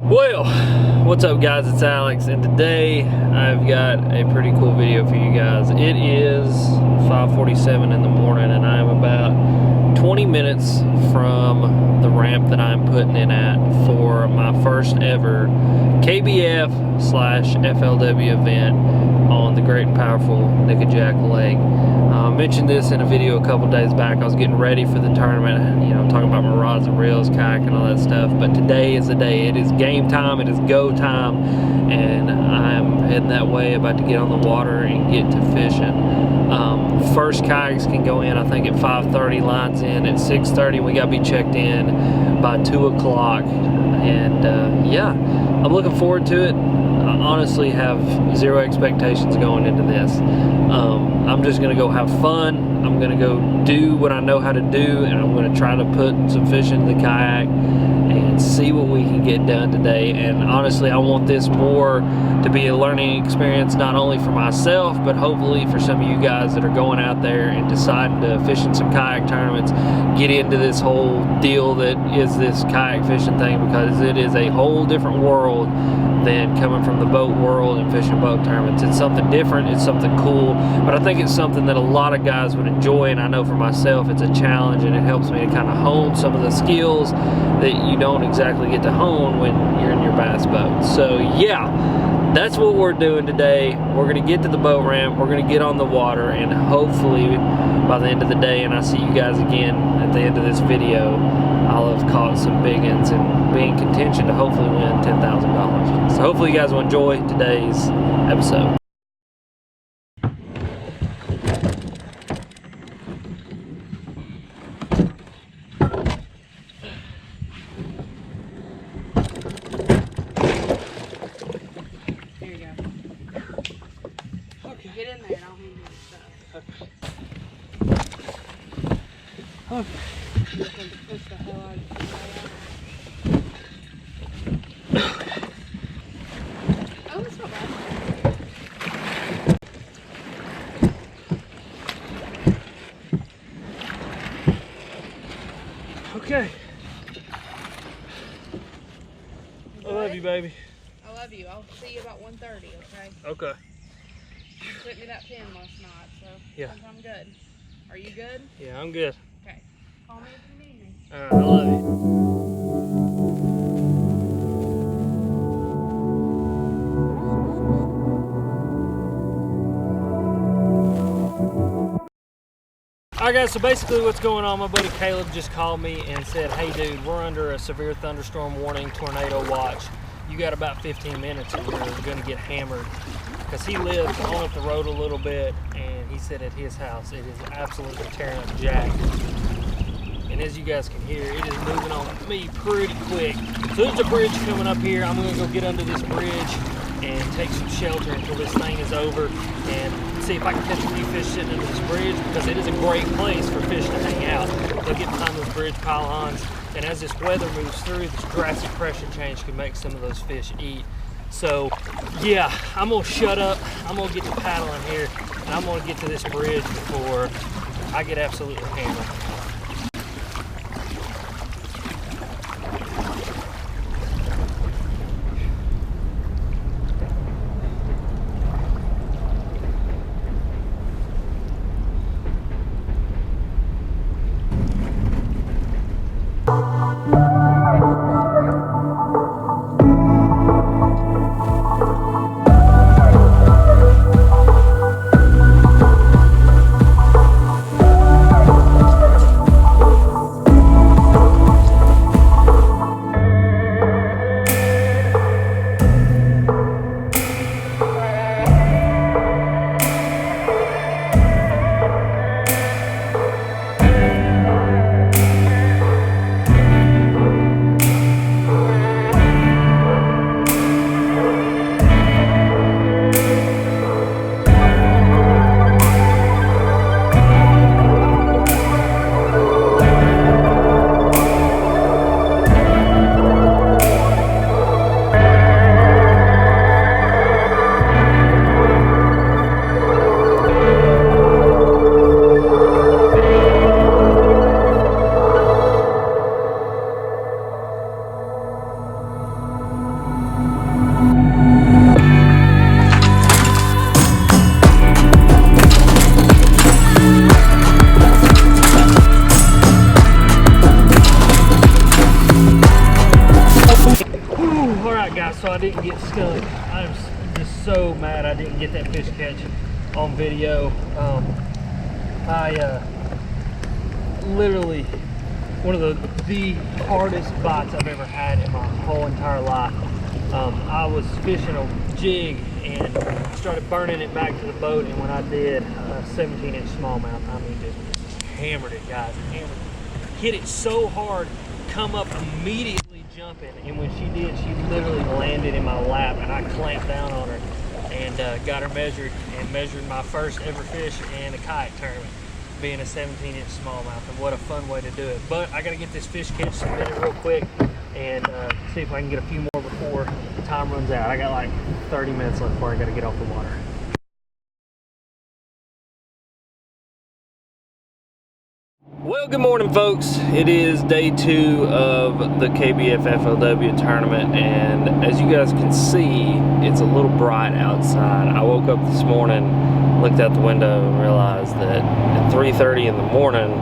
Well, what's up guys, it's Alex, and today I've got a pretty cool video for you guys. It is 5:47 in the morning and I'm about 20 minutes from the ramp that I'm putting in at for my first ever KBF / FLW event on the great and powerful Nickajack Lake. I mentioned this in a video a couple days back. I was getting ready for the tournament, you know, talking about my rods and reels, kayak and all that stuff, but today is the day. It is game time, it is go time, and I'm heading that way, about to get on the water and get to fishing. First kayaks can go in, I think at 5:30, lines in at 6:30. We got to be checked in by 2 o'clock, and yeah, I'm looking forward to it. I honestly have zero expectations going into this. I'm just gonna go have fun. I'm gonna go do what I know how to do, and I'm gonna try to put some fish into the kayak and see what we can get done today. And honestly, I want this more to be a learning experience, not only for myself, but hopefully for some of you guys that are going out there and deciding to fish in some kayak tournaments, get into this whole deal that is this kayak fishing thing, because it is a whole different world than coming from the boat world and fishing boat tournaments. It's something different, it's something cool, but I think it's something that a lot of guys would enjoy, and I know for myself it's a challenge, and it helps me to kind of hone some of the skills that you don't exactly get to hone when you're in your bass boat. So yeah, that's what we're doing today. We're gonna get to the boat ramp, we're gonna get on the water, and hopefully by the end of the day, and I see you guys again at the end of this video, I'll have caught some big ones and be in contention to hopefully win $10,000. So hopefully you guys will enjoy today's episode. Here you go. Okay. Get in there and I'll hand you the stuff. Okay. Okay. Push the hell out of you. Oh, it's not bad. Okay. I love you, baby. I love you. I'll see you about 1:30, okay? Okay. You sent me that pin last night, so yeah, I'm good. Are you good? Yeah, I'm good. Okay. Call me if you need me. Alright, I love you. Alright guys, so basically what's going on, my buddy Caleb just called me and said, hey dude, we're under a severe thunderstorm warning, tornado watch. You got about 15 minutes and we're going to get hammered. Because he lives on up the road a little bit, and he said at his house it is absolutely tearing up jack. And as you guys can hear, it is moving on me pretty quick. So there's a bridge coming up here. I'm going to go get under this bridge and take some shelter until this thing is over, and see if I can catch a few fish sitting under this bridge, because it is a great place for fish to hang out. They'll get behind those bridge pylons, and as this weather moves through, this drastic pressure change can make some of those fish eat. So yeah, I'm gonna shut up, I'm gonna get to paddling here, and I'm gonna get to this bridge before I get absolutely hammered. Alright guys, so I didn't get stuck. I'm just so mad I didn't get that fish catch on video. Literally one of the hardest bites I've ever had in my whole entire life. I was fishing a jig and started burning it back to the boat, and when I did, 17-inch smallmouth, I mean, just hammered it, guys, hammered it. Hit it so hard, come up immediately jumping, and when she did, she literally landed in my lap, and I clamped down on her and got her measured, and measured my first ever fish in a kayak tournament, being a 17-inch smallmouth. And what a fun way to do it. But I gotta get this fish catch submitted real quick and see if I can get a few more before time runs out. I got like 30 minutes left before I gotta get off the water. Well, good morning, folks. It is day 2 of the KBF FLW tournament, and as you guys can see, it's a little bright outside. I woke up this morning, looked out the window, and realized that at 3:30 in the morning,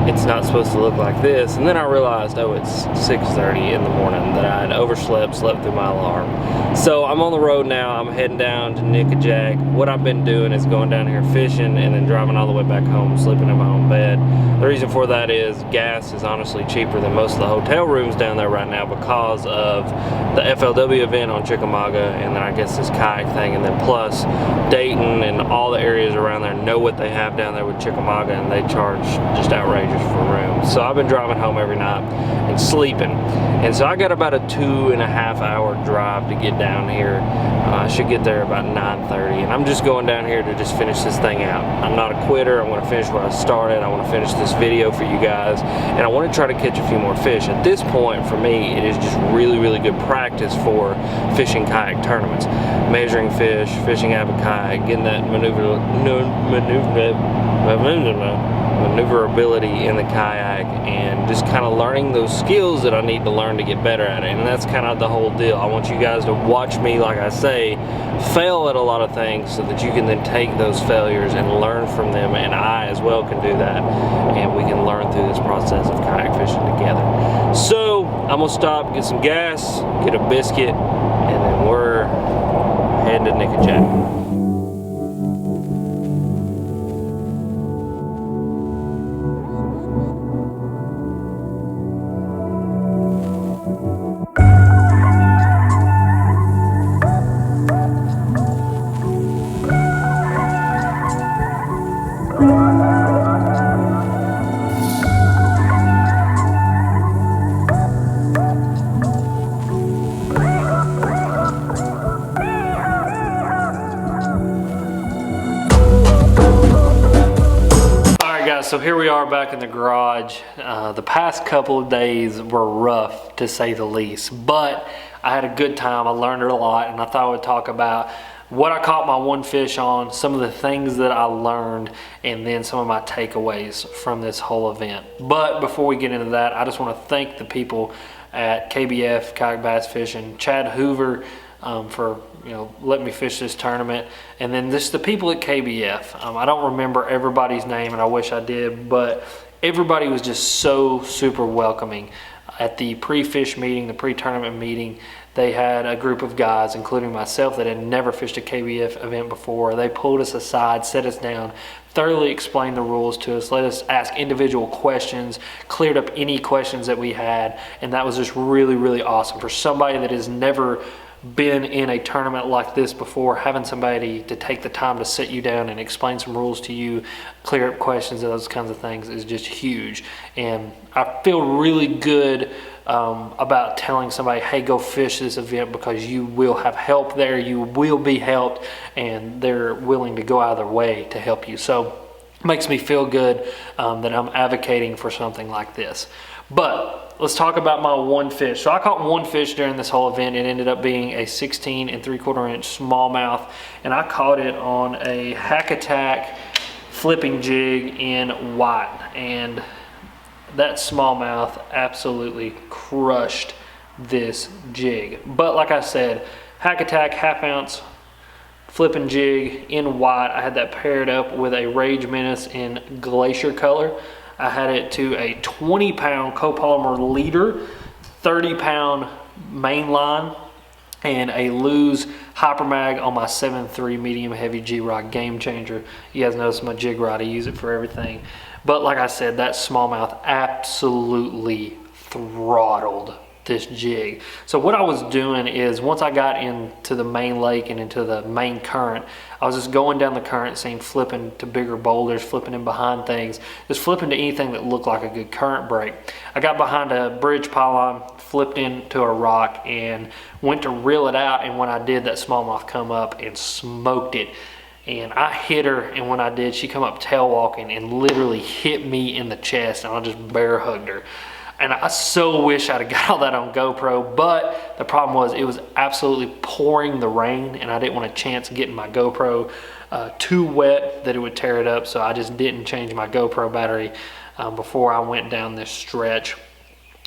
it's not supposed to look like this. And then I realized, oh, it's 6:30 in the morning, that I had overslept, slept through my alarm. So I'm on the road now. I'm heading down to Nickajack. What I've been doing is going down here fishing and then driving all the way back home, sleeping in my own bed. The reason for that is gas is honestly cheaper than most of the hotel rooms down there right now because of the FLW event on Chickamauga, and then I guess this kayak thing, and then plus Dayton and all the areas around there know what they have down there with Chickamauga, and they charge just outrageous for room. So I've been driving home every night and sleeping, and so I got about a 2.5-hour drive to get down here. I should get there about 9:30, and I'm just going down here to just finish this thing out. I'm not a quitter. I want to finish what I started. I want to finish this video for you guys, and I want to try to catch a few more fish. At this point, for me, it is just really good practice for fishing kayak tournaments. Measuring fish, fishing out of a kayak, getting that maneuverability in the kayak, and just kind of learning those skills that I need to learn to get better at it. And that's kind of the whole deal. I want you guys to watch me, like I say, fail at a lot of things so that you can then take those failures and learn from them, and I as well can do that, and we can learn through this process of kayak fishing together. So I'm gonna stop, get some gas, get a biscuit, and then we're heading to Nickajack. So here we are back in the garage. The past couple of days were rough, to say the least, but I had a good time. I learned a lot, and I thought I would talk about what I caught my one fish on, some of the things that I learned, and then some of my takeaways from this whole event. But before we get into that, I just want to thank the people at KBF, Kayak Bass Fishing, Chad Hoover, for letting me fish this tournament, and then just the people at KBF. I don't remember everybody's name, and I wish I did, but everybody was just so super welcoming. At the pre-fish meeting, the pre-tournament meeting, they had a group of guys, including myself, that had never fished a KBF event before. They pulled us aside, set us down, thoroughly explained the rules to us, let us ask individual questions, cleared up any questions that we had, and that was just really awesome. For somebody that has never been in a tournament like this before, having somebody to take the time to sit you down and explain some rules to you, clear up questions, and those kinds of things is just huge. And I feel really good about telling somebody, hey, go fish this event, because you will have help there, you will be helped, and they're willing to go out of their way to help you. So it makes me feel good that I'm advocating for something like this. But let's talk about my one fish. So I caught one fish during this whole event. It ended up being a 16 3/4-inch smallmouth, and I caught it on a Nickajack flipping jig in white, and that smallmouth absolutely crushed this jig. But like I said, Nickajack 1/2 ounce flipping jig in white. I had that paired up with a Rage Menace in glacier color. I had it to a 20-pound copolymer leader, 30-pound main line, and a Lose Hyper Mag on my 7.3 medium heavy jig rod, game changer. You guys notice my jig rod, I use it for everything. But like I said, that smallmouth absolutely throttled this jig. So what I was doing is, once I got into the main lake and into the main current, I was just going down the current scene, flipping to bigger boulders, flipping in behind things, just flipping to anything that looked like a good current break. I got behind a bridge pylon, flipped into a rock, and went to reel it out, and when I did, that smallmouth come up and smoked it. And I hit her, and when I did, she come up tail walking and literally hit me in the chest, and I just bear hugged her. And I so wish I'd have got all that on GoPro, but the problem was it was absolutely pouring the rain, and I didn't want a chance getting my GoPro too wet that it would tear it up, so I just didn't change my GoPro battery before I went down this stretch.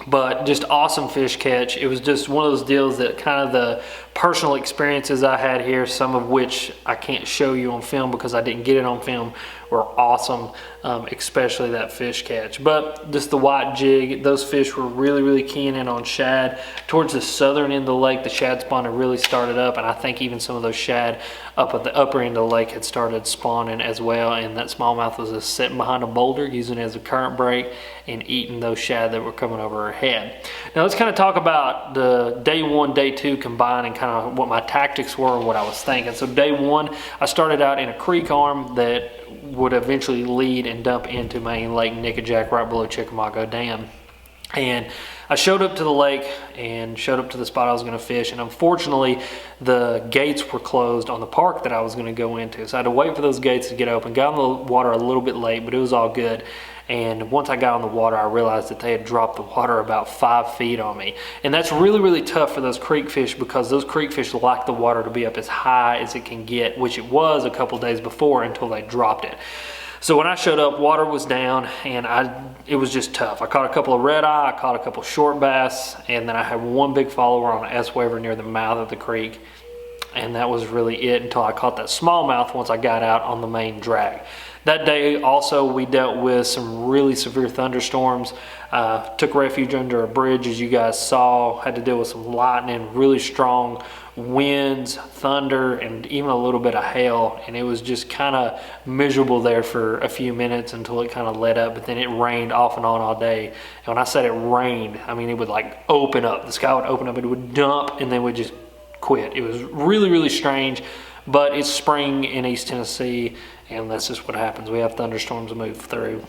But just awesome fish catch. It was just one of those deals that kind of the personal experiences I had here, some of which I can't show you on film because I didn't get it on film, were awesome, especially that fish catch. But just the white jig, those fish were really keying in on shad. Towards the southern end of the lake, the shad spawn had really started up, and I think even some of those shad up at the upper end of the lake had started spawning as well, and that smallmouth was just sitting behind a boulder, using it as a current break and eating those shad that were coming over her head. Now let's kind of talk about the day one, day two combined, and kind of what my tactics were and what I was thinking. So day one, I started out in a creek arm that would eventually lead and dump into main Lake Nickajack right below Chickamauga Dam. And I showed up to the lake and showed up to the spot I was going to fish, and unfortunately the gates were closed on the park that I was going to go into, so I had to wait for those gates to get open. Got on the water a little bit late, but it was all good. And once I got on the water, I realized that they had dropped the water about 5 feet on me, and that's really tough for those creek fish, because those creek fish like the water to be up as high as it can get, which it was a couple days before until they dropped it. So when I showed up, water was down, and it was just tough. I caught a couple of red eye, I caught a couple short bass, and then I had one big follower on an S-waver near the mouth of the creek, and that was really it until I caught that smallmouth once I got out on the main drag. That day also we dealt with some really severe thunderstorms. Took refuge under a bridge, as you guys saw. Had to deal with some lightning, really strong winds, thunder, and even a little bit of hail, and it was just kind of miserable there for a few minutes until it kind of let up. But then it rained off and on all day, and when I said it rained, I mean it would like open up. The sky would open up, it would dump, and then would just quit. It was really strange, but it's spring in East Tennessee, and that's just what happens. We have thunderstorms to move through.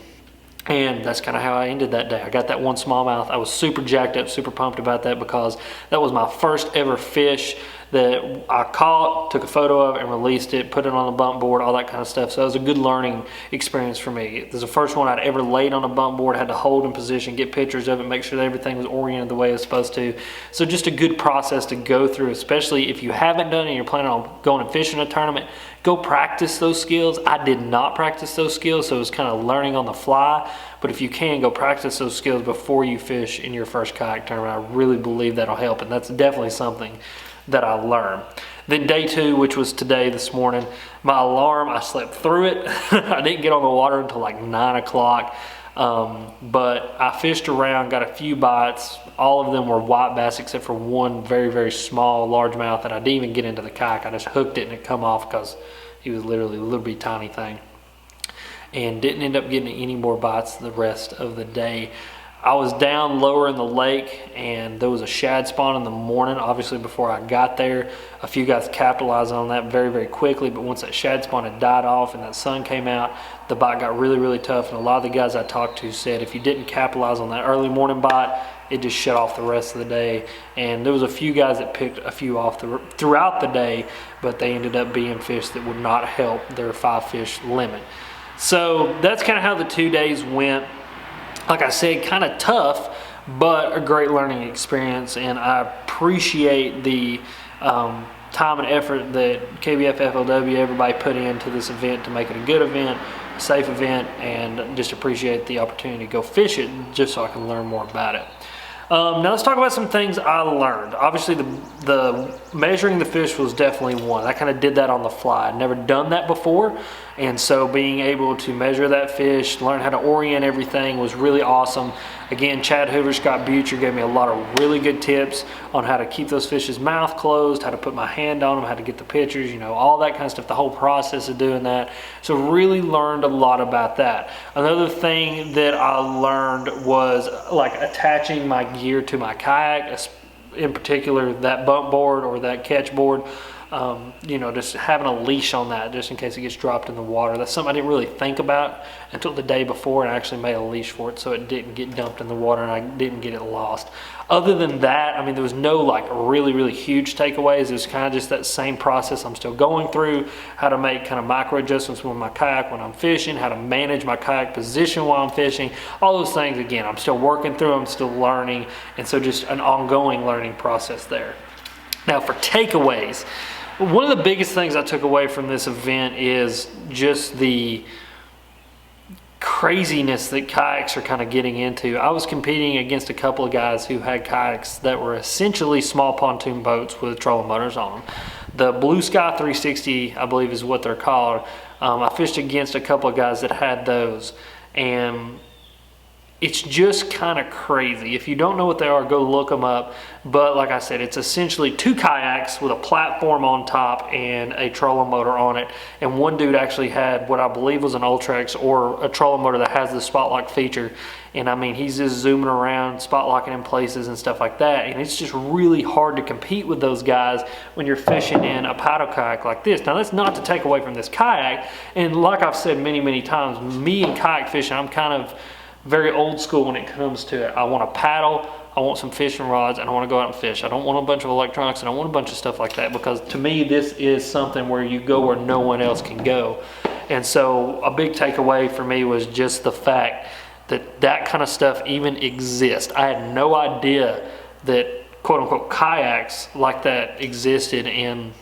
And that's kind of how I ended that day. I got that one smallmouth. I was super jacked up, super pumped about that, because that was my first ever fish that I caught, took a photo of, and released it, put it on a bump board, all that kind of stuff. So it was a good learning experience for me. It was the first one I'd ever laid on a bump board, had to hold in position, get pictures of it, make sure that everything was oriented the way it was supposed to. So just a good process to go through, especially if you haven't done it and you're planning on going and fishing a tournament. Go practice those skills. I did not practice those skills, so it was kind of learning on the fly. But if you can, go practice those skills before you fish in your first kayak tournament. I really believe that'll help, and that's definitely something that I learned. Then day two, which was today, this morning, my alarm, I slept through it. I didn't get on the water until like 9 o'clock. But I fished around, got a few bites. All of them were white bass except for one very small largemouth that I didn't even get into the kayak. I just hooked it and it come off because he was literally a little bit tiny thing. And didn't end up getting any more bites the rest of the day. I was down lower in the lake, and there was a shad spawn in the morning. Obviously before I got there, a few guys capitalized on that very quickly, but once that shad spawn had died off and that sun came out, the bite got really tough. And a lot of the guys I talked to said if you didn't capitalize on that early morning bite, it just shut off the rest of the day. And there was a few guys that picked a few off throughout the day, but they ended up being fish that would not help their 5 fish limit. So that's kind of how the 2 days went. Like I said, kind of tough, but a great learning experience, and I appreciate the time and effort that KBF, FLW, everybody put into this event to make it a good event, a safe event, and just appreciate the opportunity to go fish it just so I can learn more about it. Now let's talk about some things I learned. Obviously the measuring the fish was definitely one. I kind of did that on the fly. I'd never done that before, And so being able to measure that fish, learn how to orient everything was really awesome. Again, Chad Hoover, Scott Butcher gave me a lot of really good tips on how to keep those fish's mouth closed, how to put my hand on them, how to get the pictures, you know, all that kind of stuff, the whole process of doing that. So really learned a lot about that. Another thing that I learned was like attaching my gear to my kayak, in particular that bump board or that catch board. You know, just having a leash on that just in case it gets dropped in the water. That's something I didn't really think about until the day before, and I actually made a leash for it so it didn't get dumped in the water and I didn't get it lost. Other than that, I mean, there was no like really huge takeaways. It was kind of just that same process I'm still going through, how to make kind of micro adjustments with my kayak when I'm fishing, how to manage my kayak position while I'm fishing, all those things. Again, I'm still working through, I'm still learning, and so just an ongoing learning process there. Now for takeaways, one of the biggest things I took away from this event is just the craziness that kayaks are kind of getting into. I was competing against a couple of guys who had kayaks that were essentially small pontoon boats with trolling motors on them. The Blue Sky 360, I believe is what they're called. I fished against a couple of guys that had those, and it's just kind of crazy. If you don't know what they are, go look them up. But like I said, it's essentially two kayaks with a platform on top and a trolling motor on it. And one dude actually had what I believe was an Ultrex or a trolling motor that has the spot lock feature. And I mean, he's just zooming around, spot locking in places and stuff like that. And it's just really hard to compete with those guys when you're fishing in a paddle kayak like this. Now, that's not to take away from this kayak. And like I've said many times, me and kayak fishing, I'm kind of very old school when it comes to it. I want to paddle, I want some fishing rods, and I want to go out and fish. I don't want a bunch of electronics, and I want a bunch of stuff like that, because to me this is something where you go where no one else can go. And so a big takeaway for me was just the fact that that kind of stuff even exists. I had no idea that quote unquote kayaks like that existed. And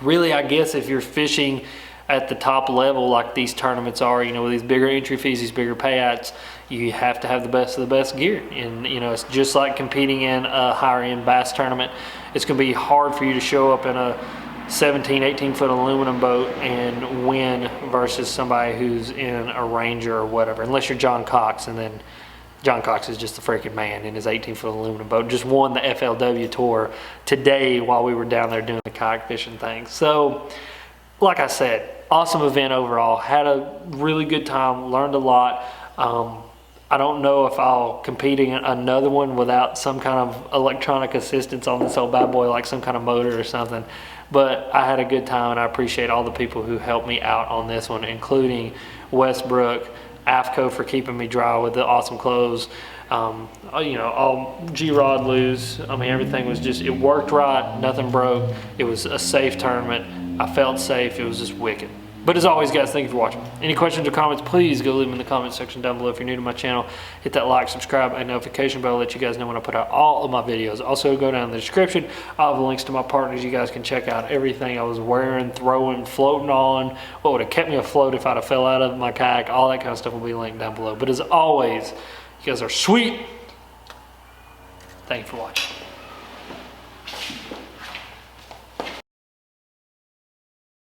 really, I guess if you're fishing at the top level like these tournaments are, you know, with these bigger entry fees, these bigger payouts, you have to have the best of the best gear. And you know, it's just like competing in a higher end bass tournament. It's going to be hard for you to show up in a 17-18 foot aluminum boat and win versus somebody who's in a Ranger or whatever, unless you're John Cox. And then John Cox is just a freaking man in his 18-foot aluminum boat. Just won the FLW tour today while we were down there doing the kayak fishing thing. So like I said, awesome event overall. Had a really good time, learned a lot. I don't know if I'll compete in another one without some kind of electronic assistance on this old bad boy, like some kind of motor or something. But I had a good time, and I appreciate all the people who helped me out on this one, including Westbrook, AFCO for keeping me dry with the awesome clothes. You know, all G-Rod loose. I mean, everything was just, it worked right, nothing broke. It was a safe tournament. I felt safe. It was just wicked. But as always, guys, thank you for watching. Any questions or comments, please go leave them in the comment section down below. If you're new to my channel, hit that like, subscribe, and notification bell to let you guys know when I put out all of my videos. Also, go down in the description. I'll have the links to my partners. You guys can check out everything I was wearing, throwing, floating on, what would have kept me afloat if I'd have fell out of my kayak. All that kind of stuff will be linked down below. But as always, you guys are sweet. Thank you for watching.